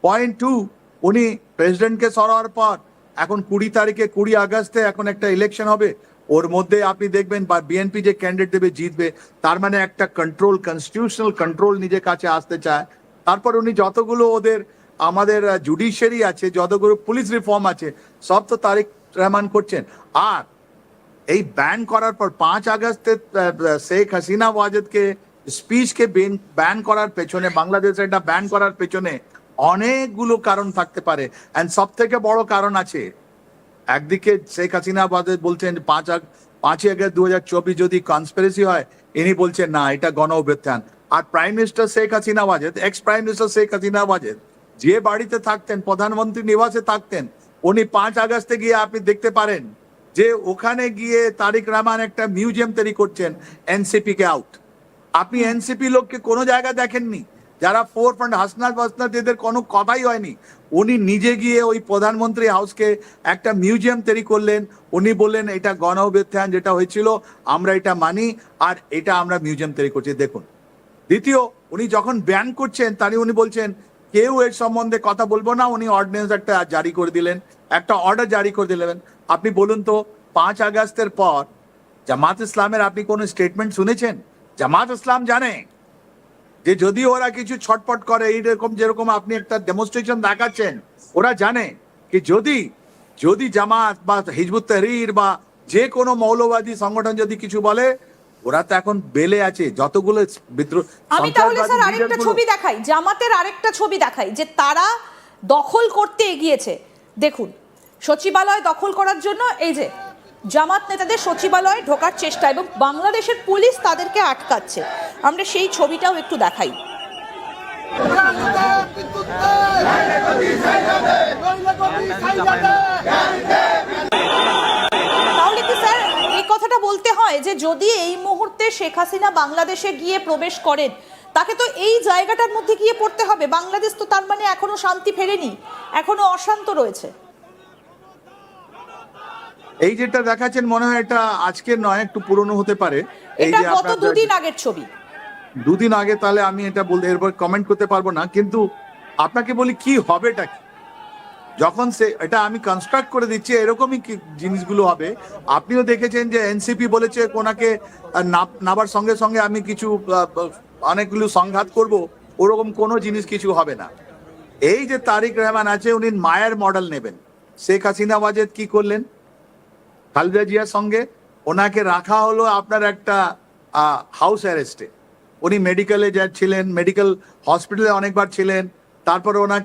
Point 2, উনি প্রেসিডেন্টকে সরানোর পর এখন 20 আগস্টে এখন একটা ইলেকশন হবে, ওর মধ্যে আপনি দেখবেন বা বিএনপি যে ক্যান্ডিডেট দেবে জিতবে, তার মানে একটা কন্ট্রোল, কনস্টিটিউশনাল কন্ট্রোল নিজের কাছে আসতে চায়। তারপর উনি যতগুলো ওদের আমাদের জুডিশিয়ারি আছে, যতগুলো পুলিশ রিফর্ম আছে, সব তো তারেক রহমান করছেন। আর এই ব্যান করার পর 5 আগস্টে শেখ হাসিনা ওয়াজেদকে স্পিচকে ব্যান করার পেছনে, বাংলাদেশে এটা ব্যান করার পেছনে অনেকগুলো কারণ থাকতে পারে। এন্ড সব থেকে বড় কারণ আছে, একদিকে শেখ হাসিনা ওয়াজেদ বলছেন 5ই আগস্ট 2024 যদি কনস্পিরেসি হয়, ইনি বলছেন না, এটা গণ অভ্যুত্থান। আর prime minister Sheikh Hasina Wazed, ex prime minister Sheikh Hasina Wazed যে বাড়িতে থাকতেন, প্রধানমন্ত্রী নিবাসে থাকতেন, উনি 5 আগস্টে গিয়ে আপনি দেখতে পারেন যে ওখানে গিয়ে তারেক রহমান একটা মিউজিয়াম তৈরি করছেন এনসিপি কে আউট। আপনি এনসিপি লোককে কোনো জায়গা দেখেননি, যারা ফোর ফ্রন্ট হাসনাত বাসনাত এদের কোনো কথাই হয়নি। উনি নিজে গিয়ে ওই প্রধানমন্ত্রী হাউসকে একটা মিউজিয়াম তৈরি করলেন। উনি বললেন এটা গণ অভ্যুত্থান যেটা হয়েছিল আমরা এটা মানি, আর এটা আমরা মিউজিয়াম তৈরি করছি দেখুন। দ্বিতীয়, উনি যখন ব্যান করছেন তারই উনি বলছেন কেউ এর সম্বন্ধে কথা বলবো না, উনি অর্ডিন্যান্স একটা জারি করে দিলেন, একটা অর্ডার জারি করে দিলেন। আপনি বলুন তো 5 আগস্টের পর জামাত ইসলামের আপনি কোনো স্টেটমেন্ট শুনেছেন? জামাত ইসলাম জানে যে যদি ওরা কিছু ছটপট করে, এইরকম যেরকম আপনি একটা ডেমনস্ট্রেশন দেখাচ্ছেন, ওরা জানে কি যদি যদি জামাত বা হিজবুত তাহরির বা যে কোনো মৌলবাদী সংগঠন যদি কিছু বলে, ওরা তো এখন বেলে আছে যতগুলো বিদ্রোহ। আমি তাহলে স্যার আরেকটা ছবি দেখাই, জামাতের আরেকটা ছবি দেখাই যে তারা দখল করতে এগিয়েছে। দেখুন, সচিবালয় দখল করার জন্য এই যে জামাত নেতাদের সচিবালয়ে ঢোকার চেষ্টা, এবং বাংলাদেশের পুলিশ তাদেরকে আটকাচ্ছে। আমরা সেই ছবিটাও একটু দেখাই। তাহলে কি স্যার এই কথাটা বলতে হয় যে যদি এই মুহূর্তে শেখ হাসিনা বাংলাদেশে গিয়ে প্রবেশ করেন, তাকে তো এই জায়গাটার মধ্যে গিয়ে পড়তে হবে? বাংলাদেশ তো তার মানে এখনো শান্তি ফেরেনি, এখনো অশান্ত রয়েছে। এই যেটা দেখাচ্ছেন মনে হয় এটা আজকের নয়, একটু পুরনো হতে পারে। এই এটা যে গত 2 দিন আগের ছবি। 2 দিন আগে, তাহলে আমি এটা বলতে এরপর কমেন্ট করতে পারবো না। কিন্তু আপনাকে বলি কি হবেটা কি, যখন সে এটা আমি কনস্ট্রাক্ট করে দিচ্ছি এরকমই জিনিসগুলো হবে। আপনিও দেখেছেন যে এনসিপি বলেছে ওনাকে নাবার সঙ্গে সঙ্গে আমি কিছু অনেকগুলো সংঘাত করব, ওরকম কোনো জিনিস কিছু হবে না। এই যে তারেক রহমান আছে, উনি মায়ের মডেল নেবেন। শেখ হাসিনা ওয়াজেদ কি করলেন খালেদা জিয়ার সঙ্গে? ওনাকে রাখা হলো আপনার একটা হাউস অ্যারেস্টে। উনি মেডিকেলে যাচ্ছিলেন, মেডিকেল হসপিটালে অনেকবার ছিলেন, তারপরে ওনার